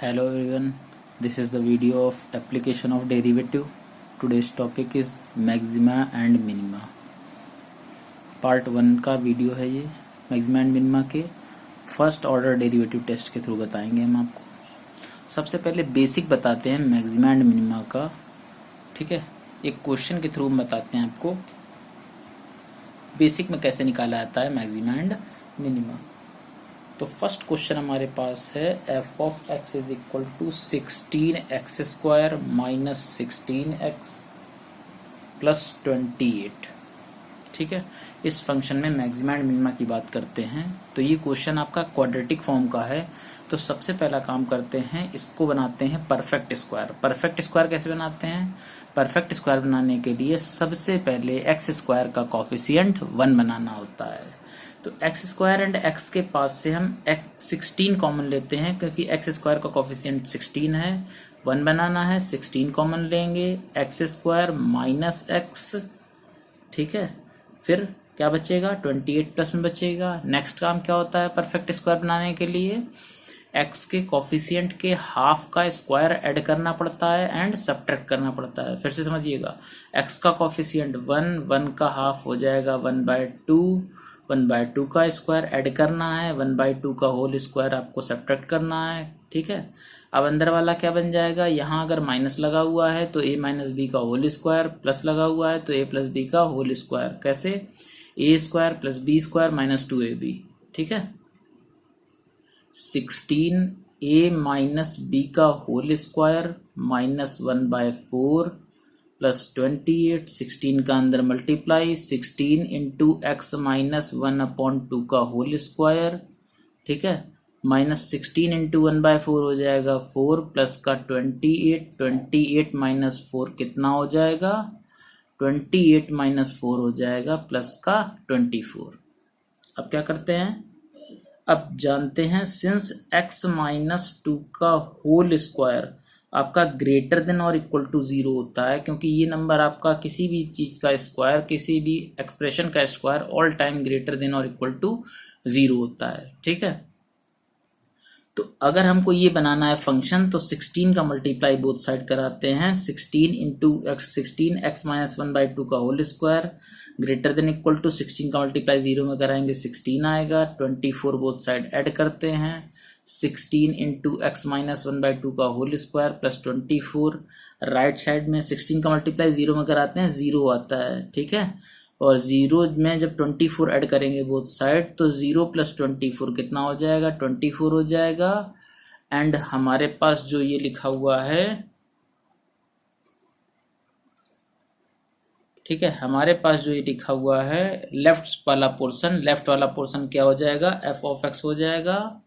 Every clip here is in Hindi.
Hello everyone, this is the video of application of derivative. Today's topic is maxima and minima. Part 1 का वीडियो है ये मैक्सिमा एंड मिनिमा के फर्स्ट ऑर्डर डेरिवेटिव टेस्ट के थ्रू बताएंगे हम आपको। सबसे पहले बेसिक बताते हैं मैक्सिमा एंड मिनिमा का, ठीक है। एक क्वेश्चन के थ्रू बताते हैं आपको बेसिक में कैसे निकाला जाता है मैक्सिमा एंड मिनिमा। तो फर्स्ट क्वेश्चन हमारे पास है F of x is equal to 16x² minus 16x plus 28, ठीक है। इस फंक्शन में मैक्सिमा एंड मिनिमा की बात करते हैं। तो ये क्वेश्चन आपका क्वाड्रेटिक फॉर्म का है। तो सबसे पहला काम करते हैं, इसको बनाते हैं परफेक्ट स्क्वायर। परफेक्ट स्क्वायर कैसे बनाते हैं? परफेक्ट स्क्वायर बनाने के लिए सबसे पहले एक्स स्क्वायर का कॉफिशिएंट 1 बनाना होता है। तो एक्स स्क्वायर एंड एक्स के पास से हम 16 कॉमन लेते हैं, क्योंकि एक्स स्क्वायर का कॉफिशिएंट 16 है। 1 बनाना है, 16 कॉमन लेंगे, एक्स स्क्वायर माइनस एक्स, ठीक है। फिर क्या बचेगा? 28 प्लस में बचेगा। नेक्स्ट काम क्या होता है परफेक्ट स्क्वायर बनाने के लिए? एक्स के कॉफिशिएंट के हाफ का स्क्वायर ऐड करना पड़ता है एंड सब्ट्रैक्ट करना पड़ता है। फिर से समझिएगा, एक्स का कॉफिशिएंट 1, 1 का हाफ हो जाएगा 1/2, 1/2 का स्क्वायर ऐड करना है, 1/2 का होल स्क्वायर आपको सब्ट्रैक्ट करना है, ठीक है। अब अंदर वाला क्या बन जाएगा? यहाँ अगर माइनस लगा हुआ है तो a माइनस बी का होल स्क्वायर, प्लस लगा हुआ है तो a प्लस बी का होल स्क्वायर। कैसे? a square plus B square minus 2ab, ठीक है। 16a माइनस बी का होल स्क्वायर माइनस 1/4 प्लस 28, 16 का अंदर मल्टीप्लाई, 16 इंटू एक्स माइनस 1/2 का होल स्क्वायर, ठीक है। माइनस 16 इंटू 1/4 हो जाएगा 4 प्लस का 28, 28 माइनस 4 कितना हो जाएगा? 28 माइनस 4 हो जाएगा प्लस का 24। अब क्या करते हैं? अब जानते हैं सिंस x माइनस 2 का होल स्क्वायर आपका ग्रेटर देन और इक्वल टू 0 होता है, क्योंकि ये नंबर आपका किसी भी चीज का स्क्वायर, किसी भी एक्सप्रेशन का square all time greater than और इक्वल टू 0 होता है, ठीक है। तो अगर हमको ये बनाना है फंक्शन, तो 16 का मल्टीप्लाई बोथ साइड कराते हैं। 16 इंटू एक्स, 16 एक्स माइनस 1/2 का whole square greater than equal to 16 का मल्टीप्लाई 0 में कराएंगे 16 आएगा। 24 बोथ साइड ऐड करते हैं, 16 इंटू एक्स माइनस 1/2 का whole square plus 24। Right side में 16 का मल्टीप्लाई 0 में कराते हैं, 0 आता है, ठीक है। और 0 में जब 24 ऐड करेंगे बोथ साइड तो 0 प्लस 24 कितना हो जाएगा? 24 हो जाएगा। एंड हमारे पास जो ये लिखा हुआ है, ठीक है, हमारे पास जो ये लिखा हुआ है लेफ्ट वाला पोर्शन क्या हो जाएगा? एफ ऑफ एक्स हो जाएगा।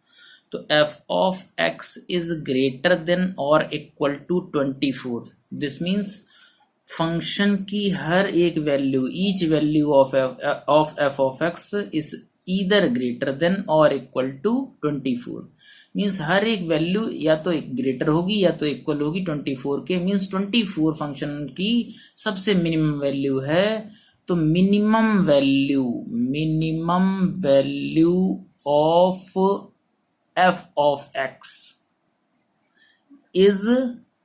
तो f of x is greater than और equal to 24। This means function की हर एक value, each value of f of x is either greater than और इक्वल टू 24। मीन्स हर एक वैल्यू या तो ग्रेटर होगी या तो इक्वल होगी 24 के। मीन्स 24 फंक्शन की सबसे मिनिमम वैल्यू है। तो minimum value of f of x is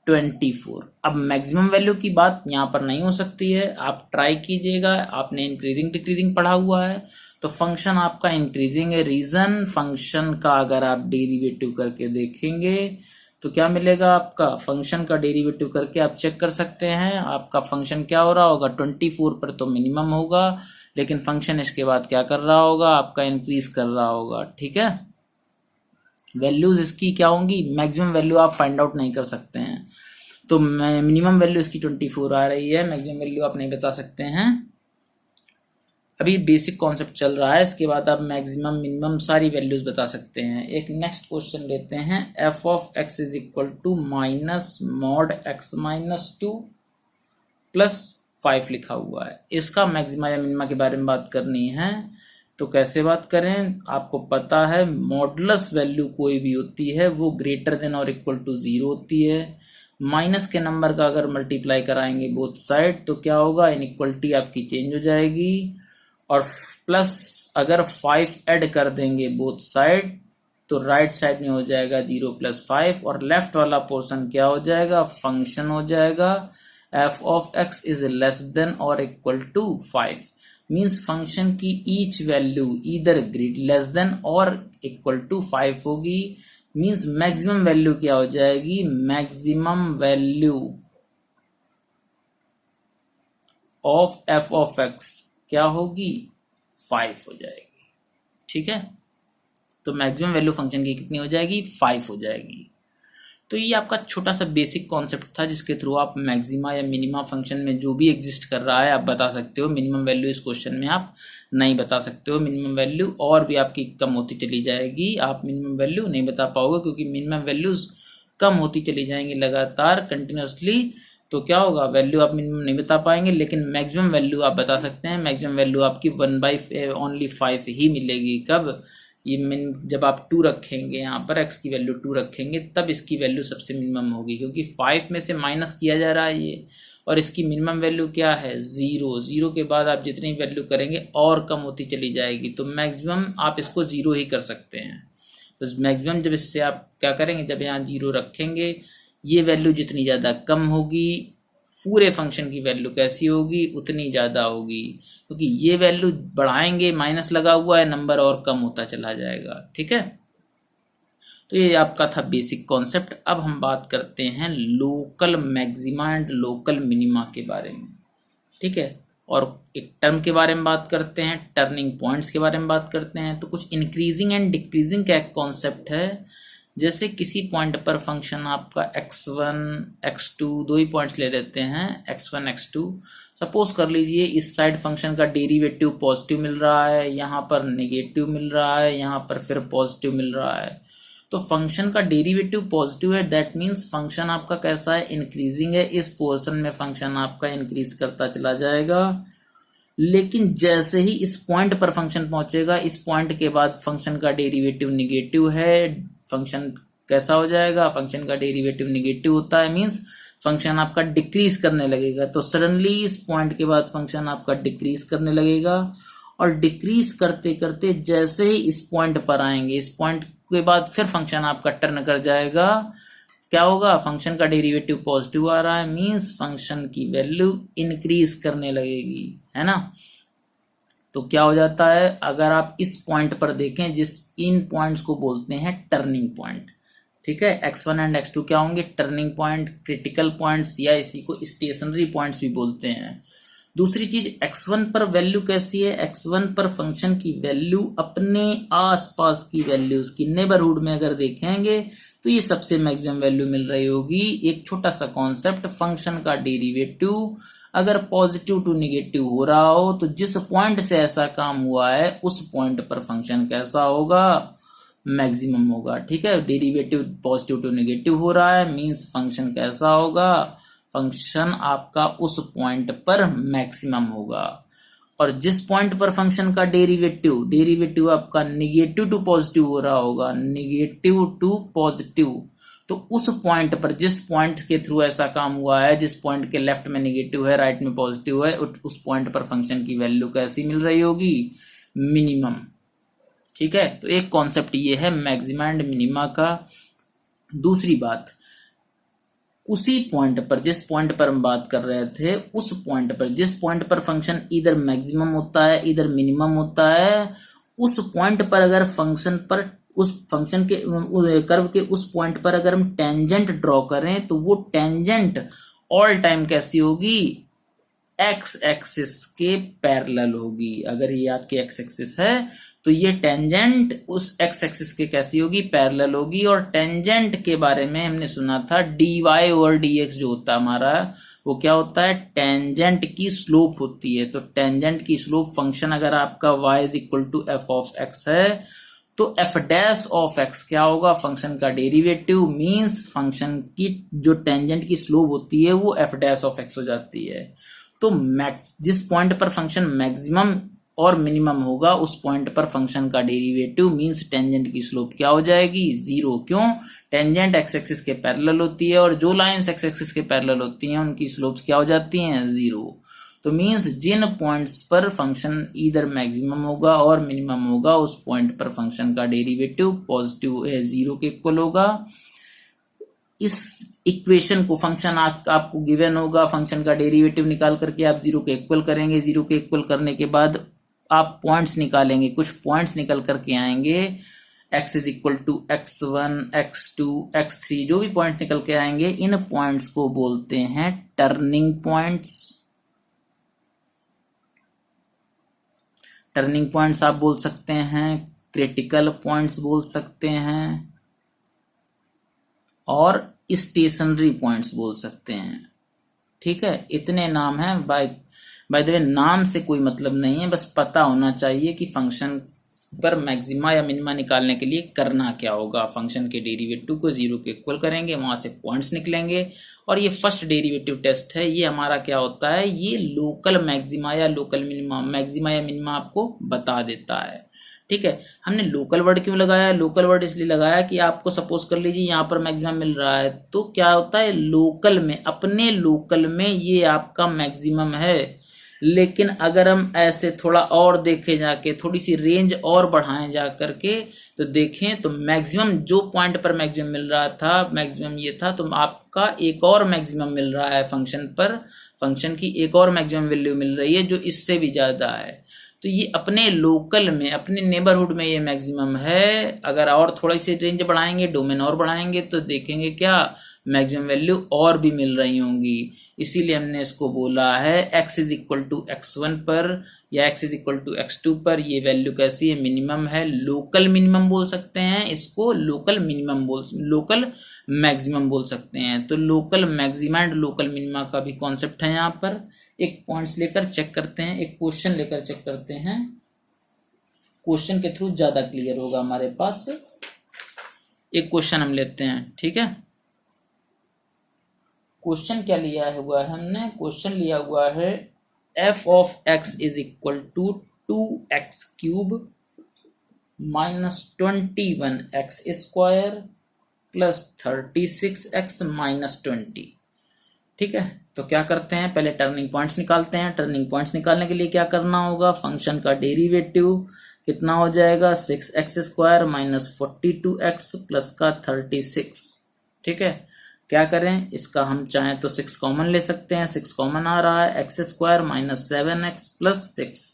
24। अब मैक्सिमम वैल्यू की बात यहाँ पर नहीं हो सकती है, आप ट्राई कीजिएगा। आपने इंक्रीजिंग डिक्रीजिंग पढ़ा हुआ है, तो फंक्शन आपका इंक्रीजिंग है। रीजन फंक्शन का अगर आप डेरिवेटिव करके देखेंगे तो क्या मिलेगा? आपका फंक्शन का डेरिवेटिव करके आप चेक कर सकते हैं, आपका फंक्शन क्या हो रहा होगा? 24 पर तो मिनिमम होगा, लेकिन फंक्शन इसके बाद क्या कर रहा होगा? आपका इंक्रीज कर रहा होगा, ठीक है। वैल्यूज इसकी क्या होंगी? मैक्सिमम वैल्यू आप फाइंड आउट नहीं कर सकते हैं, तो मिनिमम वैल्यू इसकी 24 आ रही है, मैक्सिमम वैल्यू आप नहीं बता सकते हैं। अभी बेसिक कॉन्सेप्ट चल रहा है, इसके बाद आप मैक्सिमम मिनिमम सारी वैल्यूज बता सकते हैं। एक नेक्स्ट क्वेश्चन लेते हैं, F of x is equal to minus mod X minus 2 plus 5 लिखा हुआ है। इसका मैक्सिमा या मिनिमा के बारे में बात करनी है। तो कैसे बात करें? आपको पता है मॉडुलस वैल्यू कोई भी होती है वो ग्रेटर देन और इक्वल टू 0 होती है। माइनस के नंबर का अगर मल्टीप्लाई कराएंगे बोथ साइड तो क्या होगा? इनइक्वलिटी आपकी चेंज हो जाएगी। और प्लस अगर 5 ऐड कर देंगे बोथ साइड तो राइट साइड में हो जाएगा 0 + 5 और लेफ्ट वाला पोर्शन क्या हो जाएगा, फंक्शन हो जाएगा f of x is less than और इक्वल टू 5। मीन्स फंक्शन की ईच वैल्यू इधर ग्रेट लेस देन और इक्वल टू 5 होगी। मीन्स मैक्सिमम वैल्यू क्या हो जाएगी, maximum value of f of x क्या होगी, 5 हो जाएगी। ठीक है, तो मैक्सिमम वैल्यू फंक्शन की कितनी हो जाएगी, 5 हो जाएगी। तो ये आपका छोटा सा बेसिक कॉन्सेप्ट था जिसके थ्रू आप मैक्सिमा या मिनिमा फंक्शन में जो भी एग्जिस्ट कर रहा है आप बता सकते हो। मिनिमम वैल्यू इस क्वेश्चन में आप नहीं बता सकते हो, मिनिमम वैल्यू और भी आपकी कम होती चली जाएगी, आप मिनिमम वैल्यू नहीं बता पाओगे क्योंकि मिनिमम वैल्यूज कम होती चली जाएंगी लगातार कंटिन्यूसली। तो क्या होगा, वैल्यू आप मिनिमम नहीं बता पाएंगे, लेकिन मैक्सिमम वैल्यू आप बता सकते हैं। मैक्सिमम वैल्यू आपकी 1/5 ही मिलेगी। कब, ये जब आप 2 रखेंगे यहाँ पर x की वैल्यू 2 रखेंगे तब इसकी वैल्यू सबसे मिनिमम होगी, क्योंकि 5 में से माइनस किया जा रहा है ये, और इसकी मिनिमम वैल्यू क्या है, 0। 0 के बाद आप जितनी वैल्यू करेंगे और कम होती चली जाएगी, तो मैक्सिमम आप इसको 0 ही कर सकते हैं। तो मैक्सिमम जब इससे आप क्या करेंगे, जब यहाँ 0 रखेंगे, ये वैल्यू जितनी ज़्यादा कम होगी पूरे फंक्शन की वैल्यू कैसी होगी, उतनी ज़्यादा होगी, क्योंकि ये वैल्यू बढ़ाएंगे, माइनस लगा हुआ है, नंबर और कम होता चला जाएगा। ठीक है, तो ये आपका था बेसिक कॉन्सेप्ट। अब हम बात करते हैं local maxima and local minima के बारे में। ठीक है, और एक टर्म के बारे में बात करते हैं, टर्निंग पॉइंट्स के बारे में बात करते हैं। तो कुछ इंक्रीजिंग एंड डिक्रीजिंग का एक कॉन्सेप्ट है। जैसे किसी पॉइंट पर फंक्शन आपका x1 x2 दो ही पॉइंट्स ले लेते हैं, x1 x2। सपोज कर लीजिए इस साइड फंक्शन का डेरिवेटिव पॉजिटिव मिल रहा है, यहाँ पर नेगेटिव मिल रहा है, यहाँ पर फिर पॉजिटिव मिल रहा है। तो फंक्शन का डेरिवेटिव पॉजिटिव है, दैट मीन्स फंक्शन आपका कैसा है, इंक्रीजिंग है। इस पोर्शन में फंक्शन आपका इंक्रीज करता चला जाएगा। लेकिन जैसे ही इस पॉइंट पर फंक्शन पहुंचेगा, इस पॉइंट के बाद फंक्शन का डेरिवेटिव निगेटिव है, फंक्शन कैसा हो जाएगा, फंक्शन का डेरिवेटिव निगेटिव होता है, मींस फंक्शन आपका डिक्रीज करने लगेगा। तो सडनली इस पॉइंट के बाद फंक्शन आपका डिक्रीज करने लगेगा, और डिक्रीज करते करते जैसे ही इस पॉइंट पर आएंगे, इस पॉइंट के बाद फिर फंक्शन आपका टर्न कर जाएगा। क्या होगा, फंक्शन का डेरिवेटिव पॉजिटिव आ रहा है, मींस फंक्शन की वैल्यू इंक्रीज करने लगेगी, है ना। तो क्या हो जाता है, अगर आप इस पॉइंट पर देखें, इन पॉइंट्स को बोलते हैं टर्निंग पॉइंट। ठीक है, x1 एंड x2 क्या होंगे, टर्निंग पॉइंट, क्रिटिकल पॉइंट्स, या इसी को स्टेशनरी पॉइंट्स भी बोलते हैं। दूसरी चीज, x1 पर वैल्यू कैसी है, x1 पर फंक्शन की वैल्यू अपने आसपास की वैल्यूज की नेबरहुड में अगर देखेंगे तो ये सबसे मैक्सिमम वैल्यू मिल रही होगी। एक छोटा सा कॉन्सेप्ट, फंक्शन का डेरिवेटिव अगर पॉजिटिव टू निगेटिव हो रहा हो तो जिस पॉइंट से ऐसा काम हुआ है उस पॉइंट पर फंक्शन कैसा होगा, मैक्सिमम होगा। ठीक है, डेरिवेटिव पॉजिटिव टू निगेटिव हो रहा है, मींस फंक्शन कैसा होगा, फंक्शन आपका उस पॉइंट पर मैक्सिमम होगा। और जिस पॉइंट पर फंक्शन का डेरिवेटिव आपका निगेटिव टू पॉजिटिव हो रहा होगा, निगेटिव टू पॉजिटिव, तो उस पॉइंट पर, जिस पॉइंट के थ्रू ऐसा काम हुआ है, जिस पॉइंट के लेफ्ट में निगेटिव है, राइट में पॉजिटिव है, उस पॉइंट पर फंक्शन की वैल्यू कैसी मिल रही होगी, मिनिमम। ठीक है, तो एक कॉन्सेप्ट ये है मैक्सिमा एंड मिनिमा का। दूसरी बात, उसी पॉइंट पर, जिस पॉइंट पर हम बात कर रहे थे, उस पॉइंट पर, जिस पॉइंट पर फंक्शन इधर मैक्सिमम होता है इधर मिनिमम होता है, उस पॉइंट पर अगर फंक्शन पर, उस फंक्शन के कर्व के उस पॉइंट पर अगर हम टेंजेंट ड्रॉ करें तो वो टेंजेंट ऑल टाइम कैसी होगी, एक्स एक्सिस के पैरेलल होगी। अगर ये आपकी एक्स एक्सिस है तो ये टेंजेंट उस एक्स एक्सिस के कैसी होगी, पैरेलल होगी। और टेंजेंट के बारे में हमने सुना था dy/dx जो होता है हमारा, वो क्या होता है, टेंजेंट की स्लोप होती है। तो टेंजेंट की स्लोप फंक्शन अगर आपका y = f ऑफ x है तो f डैश ऑफ x क्या होगा, फंक्शन का डेरिवेटिव, मींस फंक्शन की जो टेंजेंट की स्लोप होती है वो f डैश ऑफ x हो जाती है। तो जिस पॉइंट पर फंक्शन मैक्सिमम और मिनिमम होगा उस पॉइंट पर फंक्शन का डेरिवेटिव मींस टेंजेंट की स्लोप क्या हो जाएगी, 0। क्यों, टेंजेंट एक्स एक्सिस के पैरेलल होती है, और जो लाइंस एक्स एक्सिस के पैरेलल होती हैं उनकी स्लोप्स क्या हो जाती हैं, 0। तो मीन्स जिन पॉइंट्स पर फंक्शन इधर मैक्सिमम होगा और मिनिमम होगा उस पॉइंट पर फंक्शन का डेरिवेटिव पॉजिटिव 0 के इक्वल होगा। इस इक्वेशन को फंक्शन आपको गिवन होगा, फंक्शन का डेरिवेटिव निकाल करके आप 0 के इक्वल करेंगे। 0 के इक्वल करने के बाद आप पॉइंट्स निकालेंगे, कुछ पॉइंट्स निकल करके आएंगे, x is equal to x1, x2, x3, जो भी पॉइंट निकल के आएंगे इन पॉइंट्स को बोलते हैं टर्निंग पॉइंट्स। टर्निंग पॉइंट्स आप बोल सकते हैं, क्रिटिकल पॉइंट्स बोल सकते हैं और स्टेशनरी पॉइंट्स बोल सकते हैं। ठीक है, इतने नाम हैं। बाय द वे नाम से कोई मतलब नहीं है, बस पता होना चाहिए कि फंक्शन पर मैक्सिमा या मिनिमा निकालने के लिए करना क्या होगा। फंक्शन के डेरिवेटिव को 0 के इक्वल करेंगे, वहां से पॉइंट्स निकलेंगे और ये फर्स्ट डेरिवेटिव टेस्ट है। ये हमारा क्या होता है, ये लोकल मैक्सिमा या लोकल मिनिमा, मैक्सिमा या मिनिमा आपको बता देता है। ठीक है, हमने लोकल वर्ड क्यों लगाया? लोकल वर्ड इसलिए लगाया कि आपको सपोज कर लीजिए यहाँ पर मैक्सिमम मिल रहा है, तो क्या होता है लोकल में, अपने लोकल में ये आपका मैक्सिमम है। लेकिन अगर हम ऐसे थोड़ा और देखें जाके, थोड़ी सी रेंज और बढ़ाएं जा करके, तो देखें तो मैक्सिमम जो पॉइंट पर मैक्सिमम मिल रहा था, मैक्सिमम ये था, तो आपका एक और मैक्सिमम मिल रहा है फंक्शन पर, फंक्शन की एक और मैक्सिमम वैल्यू मिल रही है जो इससे भी ज़्यादा है। तो ये अपने लोकल में, अपने नेबरहुड में ये मैक्सिमम है। अगर और थोड़ी सी रेंज बढ़ाएंगे, डोमेन और बढ़ाएंगे, तो देखेंगे क्या मैक्सिमम वैल्यू और भी मिल रही होंगी। इसीलिए हमने इसको बोला है x is equal to x1 पर या x is equal to x2 पर ये वैल्यू कैसी है, मिनिमम है। लोकल मिनिमम बोल सकते हैं इसको, लोकल मैक्सिमम बोल सकते हैं। तो local maxima and local minima का भी कॉन्सेप्ट है यहाँ पर। एक पॉइंट्स लेकर चेक करते हैं, एक क्वेश्चन लेकर चेक करते हैं, क्वेश्चन के थ्रू ज्यादा क्लियर होगा हमारे पास। एक क्वेश्चन हम लेते हैं, ठीक है। क्वेश्चन क्या लिया हुआ है हमने? क्वेश्चन लिया हुआ है f of x is equal to 2x cube minus 21x square plus 36x minus 20। ठीक है, तो क्या करते हैं, पहले टर्निंग पॉइंट्स निकालते हैं। टर्निंग पॉइंट्स निकालने के लिए क्या करना होगा, फंक्शन का डेरिवेटिव कितना हो जाएगा, 6x square minus 42x plus का 36। ठीक है, क्या करें, इसका हम चाहें तो 6 कॉमन ले सकते हैं, 6 कॉमन आ रहा है, x square minus 7x plus 6।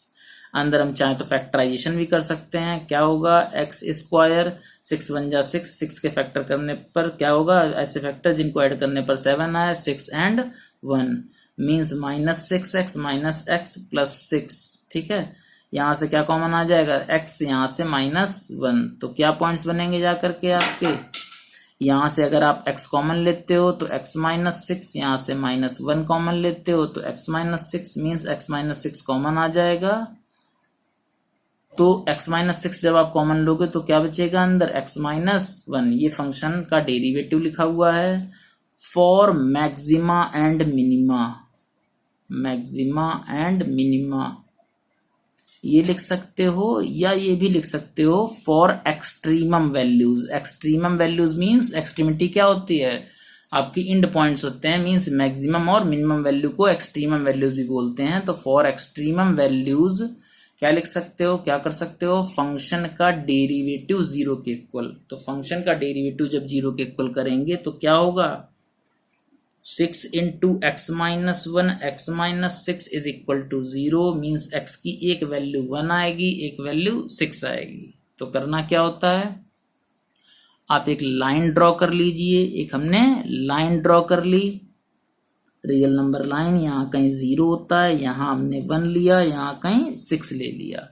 अंदर हम चाहें तो फैक्टराइजेशन भी कर सकते हैं। क्या होगा, x स्क्वायर 6 बन जा 6, 6 के फैक्टर करने पर क्या होगा, ऐसे फैक्टर जिनको ऐड करने पर 7 आए, 6 and 1 means minus 6x minus x plus 6। ठीक है, यहाँ से क्या कॉमन आ जाएगा, x यहाँ से माइनस 1। तो क्या पॉइंट्स बनेंगे जा करके आपके, यहाँ से अगर आप x कॉमन लेते हो तो x माइनस 6, यहाँ से माइनस 1 कॉमन लेते हो तो x minus 6 means x minus 6 common आ जाएगा। तो x माइनस 6 जब आप कॉमन लोगे तो क्या बचेगा अंदर, x माइनस 1। ये फंक्शन का डेरिवेटिव लिखा हुआ है for maxima and minima, maxima and minima ये लिख सकते हो, या ये भी लिख सकते हो for extremum values. Extremum values means extremity क्या होती है, आपकी इंड पॉइंट्स होते हैं, मीन्स मैक्सिमम और मिनिमम वैल्यू को एक्सट्रीमम वैल्यूज भी बोलते हैं। तो फॉर एक्सट्रीमम वैल्यूज क्या लिख सकते हो, क्या कर सकते हो, फंक्शन का डेरिवेटिव 0 के इक्वल। तो फंक्शन का डेरिवेटिव जब 0 के इक्वल करेंगे तो क्या होगा, 6 into X minus 1 X minus 6 is equal to 0 means x की एक वैल्यू 1 आएगी, एक वैल्यू 6 आएगी। तो करना क्या होता है, आप एक लाइन ड्रॉ कर लीजिए। एक हमने लाइन ड्रॉ कर ली, रियल नंबर लाइन, यहाँ कहीं 0 होता है, यहाँ हमने 1 लिया, यहाँ कहीं 6 ले लिया।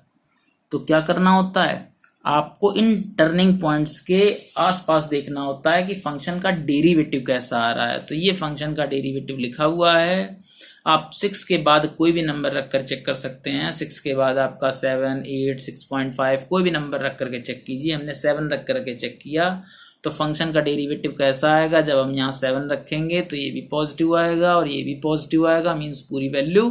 तो क्या करना होता है, आपको इन टर्निंग पॉइंट्स के आसपास देखना होता है कि फंक्शन का डेरिवेटिव कैसा आ रहा है। तो ये फंक्शन का डेरिवेटिव लिखा हुआ है। आप 6 के बाद कोई भी नंबर रखकर चेक कर सकते हैं। 6 के बाद आपका 7, 8, 6.5 कोई भी नंबर रख करके चेक कीजिए। हमने 7 रख करके चेक किया, तो फंक्शन का डेरिवेटिव कैसा आएगा, जब हम यहाँ 7 रखेंगे तो ये भी पॉजिटिव आएगा और ये भी पॉजिटिव आएगा, मीन्स पूरी वैल्यू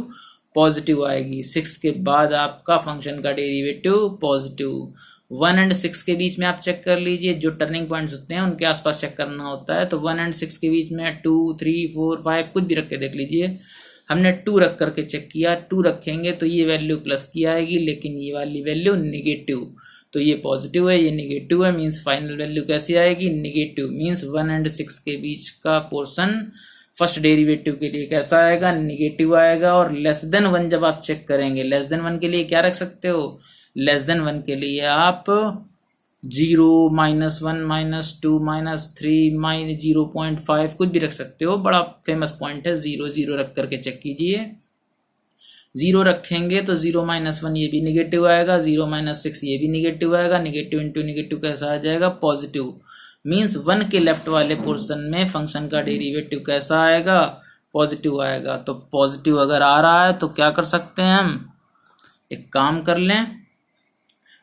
पॉजिटिव आएगी। 6 के बाद आपका फंक्शन का डेरिवेटिव पॉजिटिव। 1 एंड 6 के बीच में आप चेक कर लीजिए, जो टर्निंग पॉइंट्स होते हैं उनके आसपास चेक करना होता है। तो 1 एंड 6 के बीच में 2, 3, 4, 5 कुछ भी रख के देख लीजिए। हमने 2 रख करके चेक किया, 2 रखेंगे तो ये वैल्यू प्लस की आएगी, लेकिन ये वाली वैल्यू निगेटिव, तो ये पॉजिटिव है, ये निगेटिव है, मीन्स फाइनल वैल्यू कैसी आएगी, निगेटिव। मीन्स 1 और 6 के बीच का पोर्शन फर्स्ट डेरिवेटिव के लिए कैसा आएगा, निगेटिव आएगा। और लेस देन 1 जब आप चेक करेंगे, लेस देन 1 के लिए क्या रख सकते हो, लेस देन 1 के लिए आप 0, -1, -2, -3, -0.5 कुछ भी रख सकते हो। बड़ा फेमस पॉइंट है 0, 0 रख करके चेक कीजिए। 0 रखेंगे तो 0 -1 ये भी निगेटिव आएगा, 0 -6 ये भी निगेटिव आएगा, निगेटिव इंटू निगेटिव कैसा आ जाएगा, पॉजिटिव। मीन्स 1 के लेफ्ट वाले पोर्शन में फंक्शन का डेरिवेटिव कैसा आएगा, पॉजिटिव आएगा। तो पॉजिटिव अगर आ रहा है तो क्या कर सकते हैं हम, एक काम कर लें।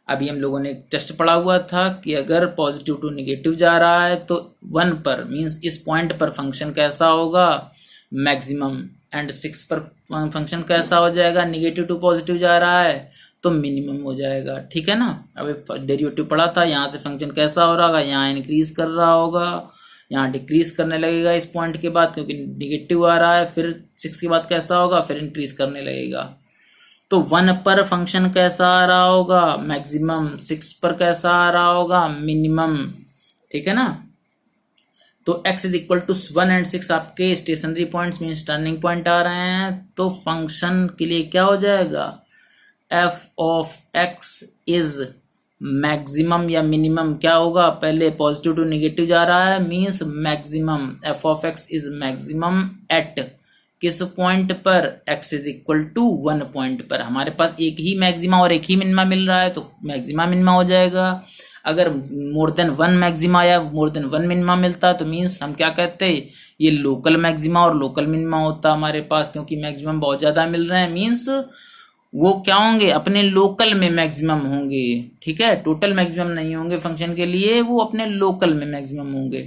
अभी हम लोगों ने एक टेस्ट पढ़ा हुआ था कि अगर पॉजिटिव टू निगेटिव जा रहा है तो 1 पर मीन्स इस पॉइंट पर फंक्शन कैसा होगा, मैक्सिमम, एंड 6 पर फंक्शन कैसा हो जाएगा, निगेटिव टू पॉजिटिव जा रहा है तो मिनिमम हो जाएगा। ठीक है ना। अब डेरिवेटिव पढ़ा था, यहाँ से फंक्शन कैसा हो रहा होगा, यहाँ इंक्रीज कर रहा होगा, यहाँ डिक्रीज करने लगेगा इस पॉइंट के बाद, क्योंकि निगेटिव आ रहा है। फिर 6 के बाद कैसा होगा, फिर इंक्रीज करने लगेगा। तो 1 पर फंक्शन कैसा आ रहा होगा, मैक्सिमम, 6 पर कैसा आ रहा होगा, मिनिमम। ठीक है ना। तो x इज इक्वल टू 1 और 6 आपके stationary points means turning point आ रहे हैं। तो फंक्शन के लिए क्या हो जाएगा, f of x is maximum या मिनिमम, क्या होगा, पहले पॉजिटिव टू निगेटिव जा रहा है means maximum, f of x is maximum at किस पॉइंट पर, x is equal to 1 point पर। हमारे पास एक ही मैक्सिमा और एक ही मिनिमा मिल रहा है तो मैक्सिमा मिनिमा हो जाएगा। अगर मोर देन 1 मैक्सिमा या मोर देन 1 मिनिमा मिलता तो मीन्स हम क्या कहते हैं, ये लोकल मैक्सिमा और लोकल मिनिमा होता हमारे पास, क्योंकि मैक्सिमम बहुत ज़्यादा मिल रहे हैं मीन्स वो क्या होंगे, अपने लोकल में मैक्सिमम होंगे। ठीक है, टोटल मैक्सिमम नहीं होंगे फंक्शन के लिए, वो अपने लोकल में मैक्सिमम होंगे।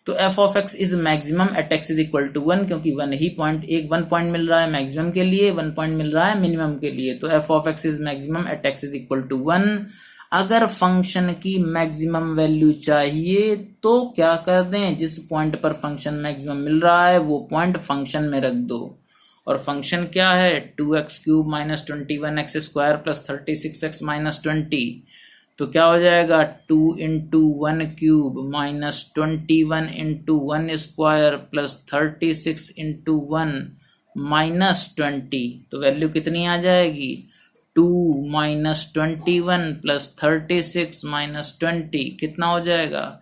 तो f of x is maximum at x is equal to 1, क्योंकि 1 ही पॉइंट, एक 1 पॉइंट मिल रहा है मैक्सिमम के लिए, 1 पॉइंट मिल रहा है मिनिमम के लिए। तो f of x is maximum at x is equal to 1। अगर फंक्शन की मैक्सिमम वैल्यू चाहिए तो क्या कर दें, जिस पॉइंट पर फंक्शन मैक्सिमम मिल रहा है वो पॉइंट फंक्शन में रख दो। और फंक्शन क्या है, 2x cube minus 21x square plus 36x minus 20। तो क्या हो जाएगा, 2 into 1 cube minus 21 into 1 square plus 36 into 1 minus 20। तो वैल्यू कितनी आ जाएगी, 2 माइनस 21 प्लस 36 माइनस 20 कितना हो जाएगा,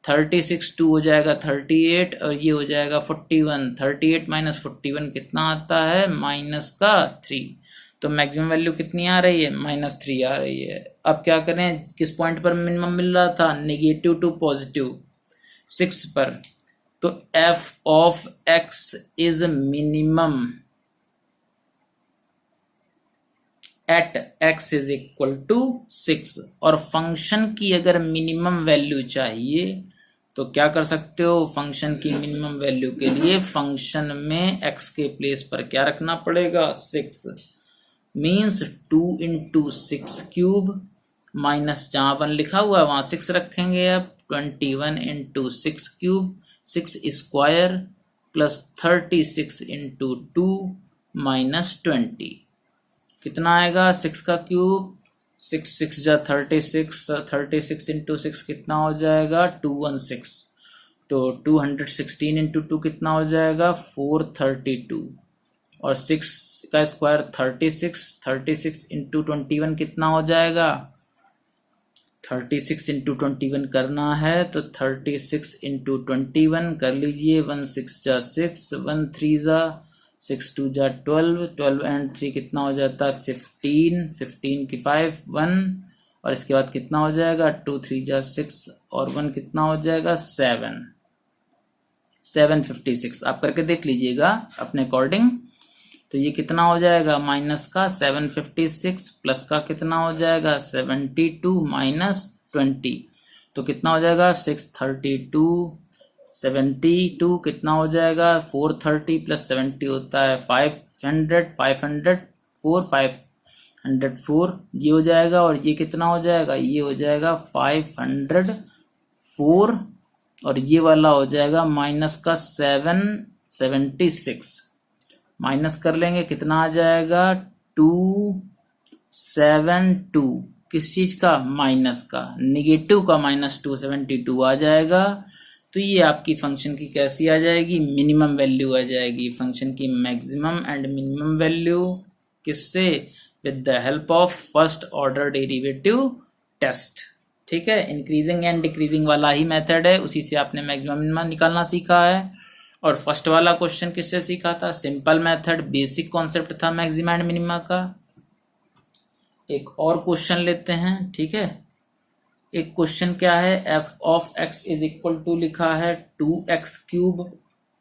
36, 2 हो जाएगा 38 और ये हो जाएगा 41। 38 माइनस 41 कितना आता है, माइनस का 3। तो मैक्सिमम वैल्यू कितनी आ रही है, -3 आ रही है। अब क्या करें, किस पॉइंट पर मिनिमम मिल रहा था, नेगेटिव टू पॉजिटिव 6 पर। तो f of x is minimum at x is equal to 6। और फंक्शन की अगर मिनिमम वैल्यू चाहिए तो क्या कर सकते हो, फंक्शन की मिनिमम वैल्यू के लिए फंक्शन में x के प्लेस पर क्या रखना पड़ेगा, 6। मीन्स 2 इंटू 6 क्यूब माइनस जहाँ 1 लिखा हुआ है वहाँ 6 रखेंगे। अब 21 into 6 cube 6 square plus 36 into 2 minus 20 कितना आएगा, 6 का क्यूब 6 6 जा 36, 36 इंटू 6 कितना हो जाएगा, 216। तो 216 इंटू 2 कितना हो जाएगा, 432। और 6 का स्क्वायर 36, 36 इंटू 21 कितना हो जाएगा, 36 इंटू 21 करना है तो 36 इंटू 21 कर लीजिए। 1 6 जा 6, 1 3 जा 6, 2 जा 12, 12 एंड 3 कितना हो जाता है 15, 15 की 5 1 और इसके बाद कितना हो जाएगा 2 3 जा 6 और 1 कितना हो जाएगा 7, 756। आप करके देख लीजिएगा अपने अकॉर्डिंग। तो ये कितना हो जाएगा, माइनस का 756 प्लस का कितना हो जाएगा 72 माइनस 20। तो कितना हो जाएगा 632, 72 कितना हो जाएगा 430 प्लस 70 होता है 500, 504 ये हो जाएगा। और ये कितना हो जाएगा, ये हो जाएगा 504 और ये वाला हो जाएगा माइनस का 776। माइनस कर लेंगे, कितना आ जाएगा 272, किस चीज का, माइनस का, निगेटिव का माइनस 272 आ जाएगा। तो ये आपकी फंक्शन की कैसी आ जाएगी, मिनिमम वैल्यू आ जाएगी, फंक्शन की मैक्सिमम एंड मिनिमम वैल्यू, किससे, with the help of first order derivative test. ठीक है, इंक्रीजिंग एंड डिक्रीजिंग वाला ही मेथड है, उसी से आपने मैक्सिमम मिनिमम निकालना सीखा है। और फर्स्ट वाला क्वेश्चन किससे सीखा था, सिंपल मेथड, बेसिक कॉन्सेप्ट था मैक्सिमा एंड मिनिमा का। एक और क्वेश्चन लेते हैं, ठीक है। एक क्वेश्चन क्या है, F of x is equal to लिखा है 2x³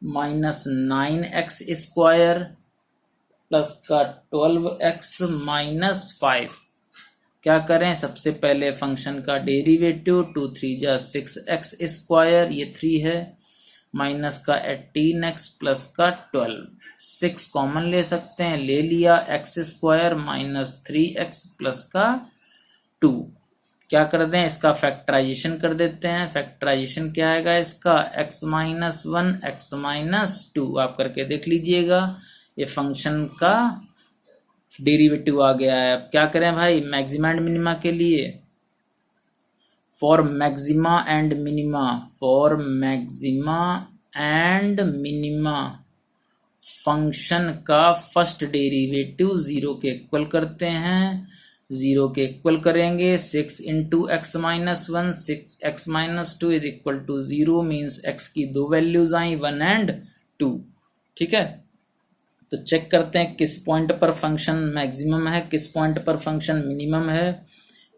minus 9x square plus का 12x माइनस 5। क्या करें, सबसे पहले फंक्शन का डेरिवेटिव, 2 3 जा 6x स्क्वायर, ये 3 है, माइनस का 18x प्लस का 12, 6 कॉमन ले सकते हैं, ले लिया, x square minus 3x plus का 2। क्या कर दें, इसका फैक्टराइजेशन कर देते हैं। फैक्टराइजेशन क्या आएगा इसका, x माइनस 1 x माइनस 2, आप करके देख लीजिएगा, ये फंक्शन का डेरिवेटिव आ गया है। अब क्या करें भाई, मैक्सिमा एंड मिनिमा के लिए, for maxima and minima, for maxima and minima function का फर्स्ट डेरिवेटिव 0 के इक्वल करते हैं। 0 के इक्वल करेंगे, 6 into X minus 1, 6x minus 2 is equal to 0, means x की दो वैल्यूज आई, 1 एंड 2। ठीक है, तो चेक करते हैं किस पॉइंट पर फंक्शन मैक्सिमम है, किस पॉइंट पर फंक्शन मिनिमम है।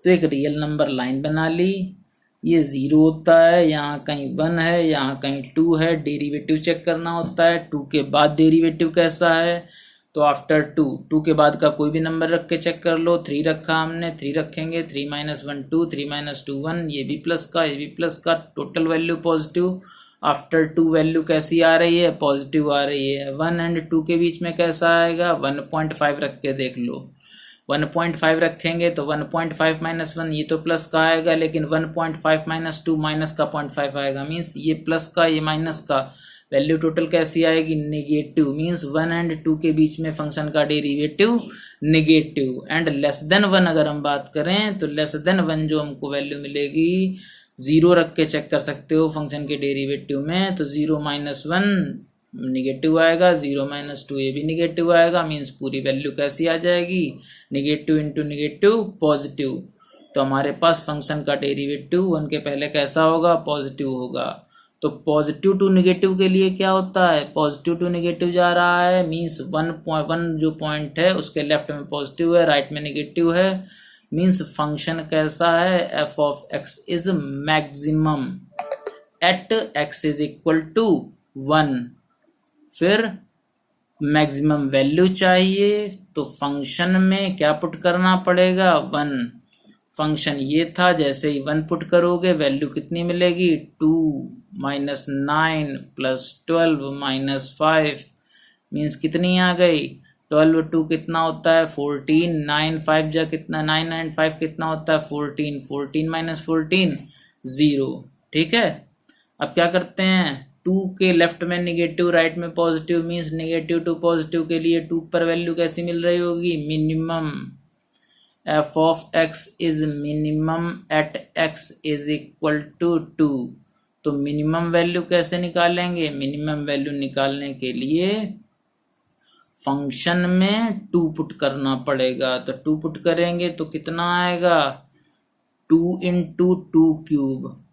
तो एक रियल नंबर लाइन बना ली, ये 0 होता है, यहाँ कहीं 1 है, यहाँ कहीं 2 है, डेरिवेटिव चेक करना होता है, 2 के बाद डेरिवेटिव कैसा है, तो आफ्टर 2 के बाद का कोई भी नंबर रख के चेक कर लो। 3 रखा हमने, 3 रखेंगे, 3 माइनस 1 2, 3 माइनस 2 1, ये भी प्लस का, ये भी प्लस का, total value positive. After 2 value कैसी आ रही है, पॉजिटिव आ रही है। 1 एंड 2 के बीच में कैसा आएगा, 1.5 रख के देख लो, 1.5 रखेंगे तो 1.5 माइनस 1, ये तो प्लस का आएगा, लेकिन 1.5 माइनस 2 माइनस का 0.5 आएगा, मीन्स ये प्लस का ये माइनस का, वैल्यू टोटल कैसी आएगी, नेगेटिव, मीन्स 1 एंड 2 के बीच में फंक्शन का derivative negative. And less than 1 अगर हम बात करें तो लेस देन 1 जो हमको वैल्यू मिलेगी, 0 रख के चेक कर सकते हो फंक्शन के डेरिवेटिव में, तो 0 माइनस 1 निगेटिव आएगा, 0 माइनस 2 ये भी निगेटिव आएगा, मीन्स पूरी वैल्यू कैसी आ जाएगी, निगेटिव इंटू निगेटिव पॉजिटिव। तो हमारे पास फंक्शन का डेरिवेटिव 1 के पहले कैसा होगा, पॉजिटिव होगा। तो पॉजिटिव टू निगेटिव के लिए क्या होता है, पॉजिटिव टू निगेटिव जा रहा है, मीन्स 1 जो पॉइंट है उसके लेफ्ट में पॉजिटिव है, राइट में निगेटिव है, मीन्स फंक्शन कैसा है, F of x is maximum at X is equal to 1। फिर मैक्सिमम वैल्यू चाहिए, तो फंक्शन में क्या पुट करना पड़ेगा, 1। फंक्शन ये था, जैसे ही 1 पुट करोगे वैल्यू कितनी मिलेगी, 2 माइनस 9 प्लस 12 माइनस 5, मीन्स कितनी आ गई, 12 2 कितना होता है 14, 9 5 जा कितना, 9 एंड 5 कितना होता है 14, 14 माइनस 14 0। ठीक है, अब क्या करते हैं, 2 के लेफ्ट में निगेटिव, राइट में positive, means negative to positive के लिए 2 पर वैल्यू कैसी मिल रही होगी, minimum, F of x is minimum at X is equal to 2। तो मिनिमम वैल्यू कैसे निकालेंगे, मिनिमम वैल्यू निकालने के लिए फंक्शन में 2 पुट करना पड़ेगा, तो 2 पुट करेंगे तो कितना आएगा, 2 into 2 cube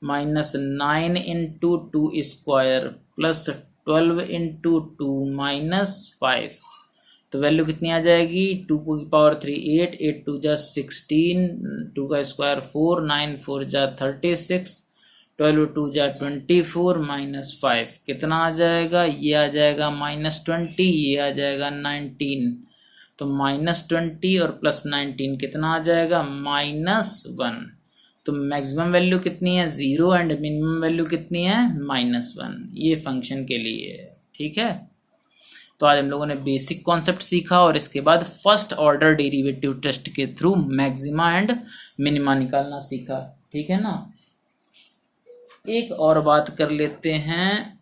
minus 9 into 2 square plus 12 into 2 minus 5। तो वैल्यू कितनी आ जाएगी, 2 की पावर 3 8, 8 2 जा 16, 2 का स्क्वायर 4, 9 4 जा 36, 12 2 जा 24 माइनस 5 कितना आ जाएगा, ये आ जाएगा माइनस 20, ये आ जाएगा 19। तो माइनस 20 और प्लस 19 कितना आ जाएगा, माइनस 1। तो मैक्सिमम वैल्यू कितनी है 0 एंड मिनिमम वैल्यू कितनी है -1, ये फंक्शन के लिए है। ठीक है, तो आज हम लोगों ने बेसिक कॉन्सेप्ट सीखा और इसके बाद फर्स्ट ऑर्डर डेरिवेटिव टेस्ट के थ्रू मैक्सिमा एंड मिनिमा निकालना सीखा। ठीक है ना, एक और बात कर लेते हैं।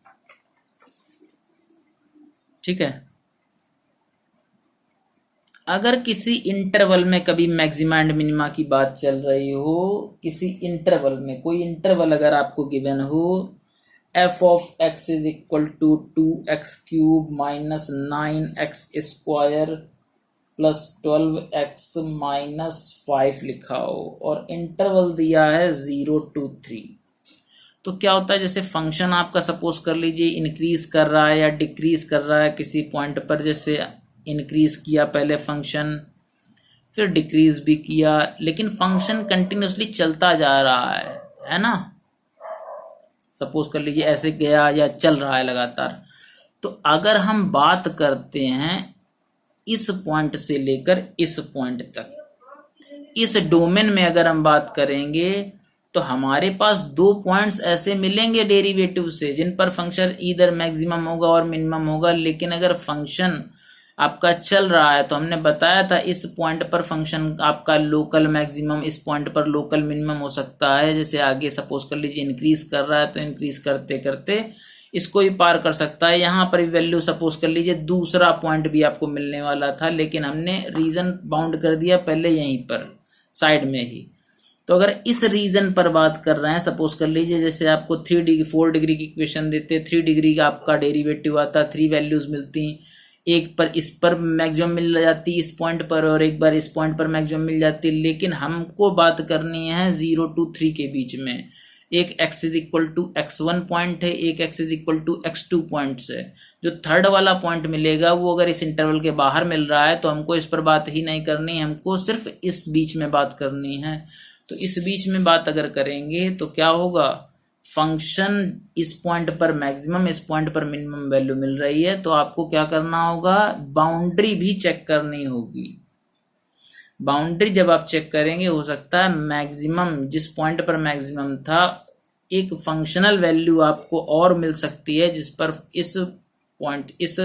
ठीक है, अगर किसी इंटरवल में कभी मैक्सिमा एंड मिनिमा की बात चल रही हो, किसी इंटरवल में कोई इंटरवल अगर आपको गिवन हो, F of x is equal to 2x³ minus 9x square plus 12x minus 5 लिखा हो और इंटरवल दिया है 0 to 3, तो क्या होता है, जैसे फंक्शन आपका सपोज कर लीजिए इंक्रीज कर रहा है या डिक्रीज कर रहा है किसी पॉइंट पर, जैसे इंक्रीज किया पहले फंक्शन, फिर डिक्रीज भी किया, लेकिन फंक्शन कंटिन्यूसली चलता जा रहा है ना, सपोज कर लीजिए ऐसे गया या चल रहा है लगातार। तो अगर हम बात करते हैं इस पॉइंट से लेकर इस पॉइंट तक, इस डोमेन में अगर हम बात करेंगे तो हमारे पास दो पॉइंट्स ऐसे मिलेंगे डेरिवेटिव से जिन पर फंक्शन इधर मैक्सिमम होगा और मिनिमम होगा, लेकिन अगर फंक्शन आपका चल रहा है तो हमने बताया था इस पॉइंट पर फंक्शन आपका लोकल मैक्सिमम, इस पॉइंट पर लोकल मिनिमम हो सकता है। जैसे आगे सपोज कर लीजिए इंक्रीज कर रहा है तो इंक्रीज करते करते इसको ही पार कर सकता है। यहाँ पर वैल्यू सपोज कर लीजिए दूसरा पॉइंट भी आपको मिलने वाला था, लेकिन हमने रीजन बाउंड कर दिया पहले यहीं पर साइड में ही। तो अगर इस रीजन पर बात कर रहे हैं, सपोज कर लीजिए जैसे आपको 4 डिग्री की इक्वेशन देते, 3 डिग्री का आपका डेरिवेटिव आता, 3 वैल्यूज मिलती, एक पर इस पर मैक्सिमम मिल जाती इस पॉइंट पर और एक बार इस पॉइंट पर मैक्सिमम मिल जाती, लेकिन हमको बात करनी है 0 to 3 के बीच में। एक x is equal to x1 point है, एक x is equal to x2 points है। जो थर्ड वाला पॉइंट मिलेगा वो अगर इस इंटरवल के बाहर मिल रहा है तो हमको इस पर बात ही नहीं करनी, हमको सिर्फ इस बीच में बात करनी है। तो इस बीच में बात अगर करेंगे तो क्या होगा, फंक्शन इस पॉइंट पर मैक्सिमम इस पॉइंट पर मिनिमम वैल्यू मिल रही है, तो आपको क्या करना होगा, बाउंड्री भी चेक करनी होगी। बाउंड्री जब आप चेक करेंगे हो सकता है मैक्सिमम जिस पॉइंट पर मैक्सिमम था एक फंक्शनल वैल्यू आपको और मिल सकती है जिस पर इस पॉइंट इस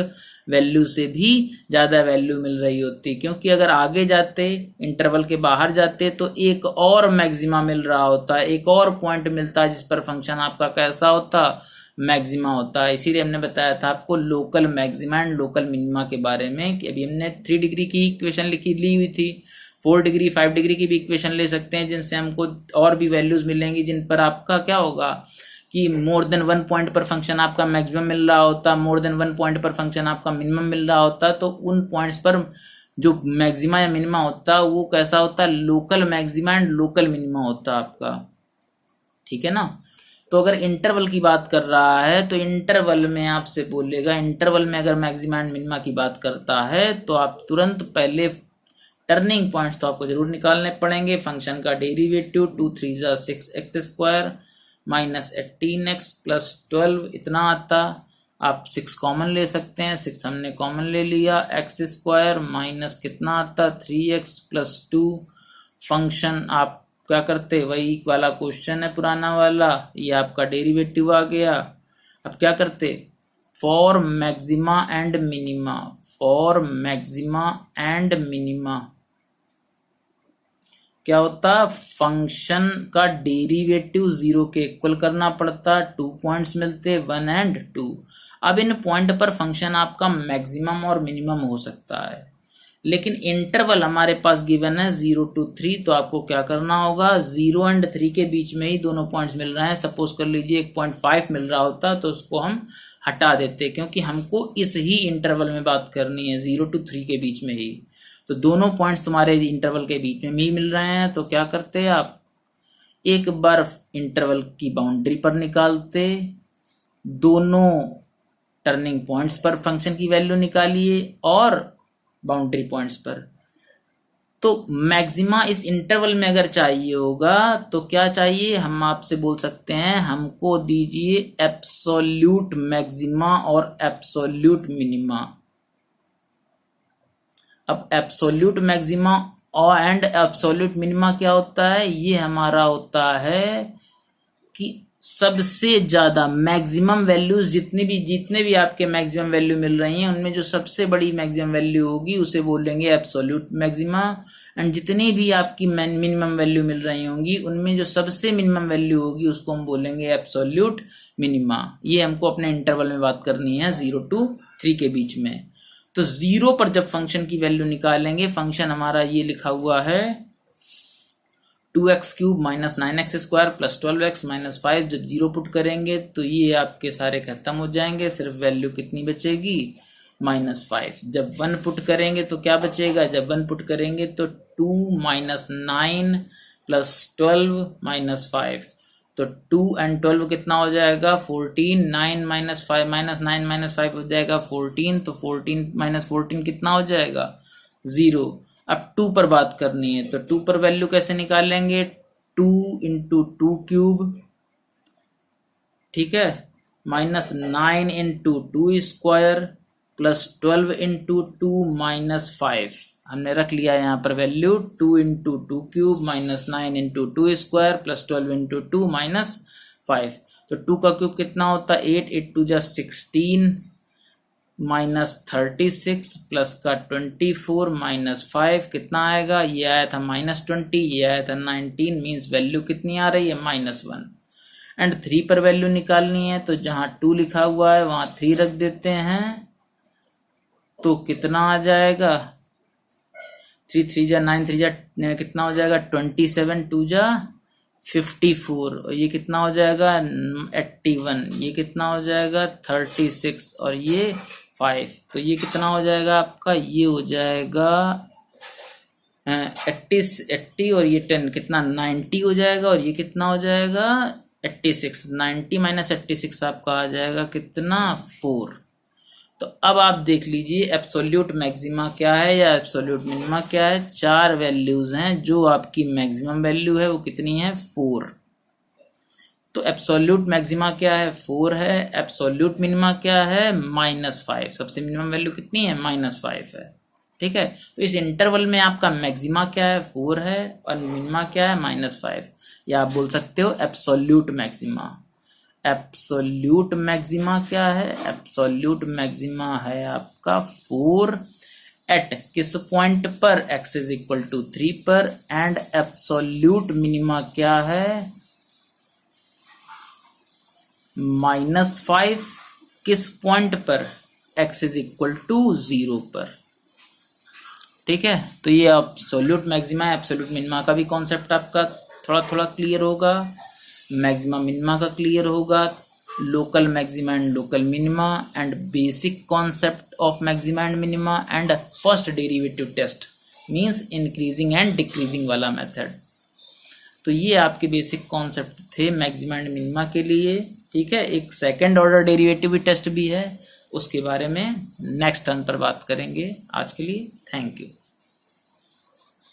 वैल्यू से भी ज़्यादा वैल्यू मिल रही होती, क्योंकि अगर आगे जाते इंटरवल के बाहर जाते तो एक और मैक्सिमा मिल रहा होता, एक और पॉइंट मिलता जिस पर फंक्शन आपका कैसा होता, मैक्सिमा होता है। इसीलिए हमने बताया था आपको local maxima and local minima के बारे में कि अभी हमने 3 डिग्री की इक्वेशन ली हुई थी, 4 डिग्री 5 डिग्री की भी इक्वेशन ले सकते हैं जिनसे हमको और भी वैल्यूज मिलेंगी जिन पर आपका क्या होगा कि मोर देन 1 पॉइंट पर फंक्शन आपका मैक्सिमम मिल रहा होता, मोर देन 1 पॉइंट पर फंक्शन आपका मिनिमम मिल रहा होता, तो उन पॉइंट्स पर जो मैक्सिमा या मिनिमा होता वो कैसा होता, local maxima and local minima होता आपका, ठीक है ना। तो अगर इंटरवल की बात कर रहा है तो इंटरवल में आपसे बोलेगा, इंटरवल में अगर मैक्सिमा एंड मिनिमा की बात करता है तो आप तुरंत पहले टर्निंग पॉइंट्स तो आपको जरूर निकालने पड़ेंगे। फंक्शन का derivative 2 3 = 6x square minus 18x plus 12 इतना आता, आप 6 कॉमन ले सकते हैं, 6 हमने कॉमन ले लिया, x स्क्वायर माइनस कितना आता 3x प्लस 2। फंक्शन आप क्या करते, वही वाला क्वेश्चन है पुराना वाला, ये आपका डेरिवेटिव आ गया। अब क्या करते, for maxima and minima, for maxima and minima क्या होता, फंक्शन का डेरिवेटिव 0 के इक्वल करना पड़ता, 2 पॉइंट्स मिलते 1 and 2। अब इन पॉइंट पर फंक्शन आपका मैक्सिमम और मिनिमम हो सकता है, लेकिन इंटरवल हमारे पास गिवन है 0 to 3, तो आपको क्या करना होगा, 0 and 3 के बीच में ही दोनों पॉइंट्स मिल रहे हैं। सपोज कर लीजिए 1.5 मिल रहा होता तो उसको हम हटा देते, क्योंकि हमको इस ही इंटरवल में बात करनी है 0 to 3 के बीच में ही, तो दोनों पॉइंट्स तुम्हारे इंटरवल के बीच में ही मिल रहे हैं। तो क्या करते हैं आप, एक बार इंटरवल की बाउंड्री पर निकालते, दोनों टर्निंग पॉइंट्स पर फंक्शन की वैल्यू निकालिए और बाउंड्री पॉइंट्स पर। तो मैक्सिमा इस इंटरवल में अगर चाहिए होगा तो क्या चाहिए, हम आपसे बोल सकते हैं हमको दीजिए एब्सोल्यूट मैक्सिमा और एब्सोल्यूट मिनिमा। अब एब्सोल्यूट मैक्सिमा और एंड एब्सोल्यूट मिनिमा क्या होता है, ये हमारा होता है कि सबसे ज्यादा मैक्सिमम वैल्यूज जितने भी आपके मैक्सिमम वैल्यू मिल रही हैं उनमें जो सबसे बड़ी मैक्सिमम वैल्यू होगी उसे बोलेंगे एब्सोल्यूट मैक्सिमा, एंड जितनी भी आपकी मिनिमम वैल्यू मिल रही होंगी उनमें जो सबसे मिनिमम वैल्यू होगी उसको हम बोलेंगे एब्सोल्यूट मिनिमा। ये हमको अपने इंटरवल में बात करनी है 0 to 3 के बीच में। तो 0 पर जब फंक्शन की वैल्यू निकालेंगे, फंक्शन हमारा ये लिखा हुआ है 2x cube minus 9x square plus 12x minus 5। जब 0 पुट करेंगे तो ये आपके सारे खत्म हो जाएंगे, सिर्फ वैल्यू कितनी बचेगी, -5। जब 1 पुट करेंगे तो क्या बचेगा, जब 1 पुट करेंगे तो 2 माइनस 9 प्लस 12 माइनस 5। तो 2 एंड 12 कितना हो जाएगा, 14। 9 माइनस 5 माइनस 9 माइनस 5 हो जाएगा 14। तो 14 माइनस 14 कितना हो जाएगा, 0। अब 2 पर बात करनी है, तो 2 पर वैल्यू कैसे निकालेंगे, 2 इंटू 2 क्यूब, ठीक है, minus 9 into 2 square plus 12 into 2 minus 5। हमने रख लिया यहाँ पर value 2 into 2 cube minus 9 into 2 square plus 12 into 2 minus 5। तो 2 का क्यूब कितना होता है, 8, 8 2 जा 16 माइनस 36 प्लस का 24 माइनस 5 कितना आएगा, ये आया था -20, ये आया था 19, मीन्स वैल्यू कितनी आ रही है, -1। एंड 3 पर वैल्यू निकालनी है, तो जहाँ 2 लिखा हुआ है वहाँ 3 रख देते हैं, तो कितना आ जाएगा, 3 3 जा 9, 3 जा कितना हो जाएगा 27, 2 जा 54, और ये कितना हो जाएगा 81, ये कितना हो जाएगा 36, और ये 5। तो ये कितना हो जाएगा आपका, ये हो जाएगा 80 और ये 10 कितना 90 हो जाएगा, और ये कितना हो जाएगा 86। 90 माइनस 86 आपका आ जाएगा कितना, 4। तो अब आप देख लीजिए एब्सोल्यूट मैक्सिमा क्या है या एब्सोल्यूट मिनिमा क्या है। 4 वैल्यूज हैं, जो आपकी मैक्सिमम वैल्यू है वो कितनी है, 4। तो एब्सोल्यूट मैक्सिमा क्या है, 4 है। एब्सोल्यूट मिनिमा क्या है, -5। सबसे मिनिमम वैल्यू कितनी है, -5 है, ठीक है। तो इस इंटरवल में आपका मैक्सिमा क्या है, 4 है, और मिनिमा क्या है, -5, या आप बोल सकते हो एब्सोल्यूट मैक्सिमा। एब्सोल्यूट मैक्सिमा क्या है, एब्सोल्यूट मैक्सिमा है आपका 4 एट किस पॉइंट पर, x = 3 पर। एंड एब्सोल्यूट मिनिमा क्या है, -5 किस पॉइंट पर, x = 0 पर, ठीक है। तो ये एब्सोल्यूट मैक्सिमा है। एब्सोल्यूट मिनिमा का भी कॉन्सेप्ट आपका थोड़ा थोड़ा क्लियर होगा, मैक्सिमा मिनिमा का क्लियर होगा, local maxima and local minima, and basic concept of maxima and minima, and first derivative test means increasing and decreasing वाला मेथड। तो ये आपके बेसिक कॉन्सेप्ट थे मैक्सिमा एंड मिनिमा के लिए, ठीक है। एक सेकंड ऑर्डर डेरिवेटिव टेस्ट भी है, उसके बारे में नेक्स्ट टर्न पर बात करेंगे। आज के लिए थैंक यू।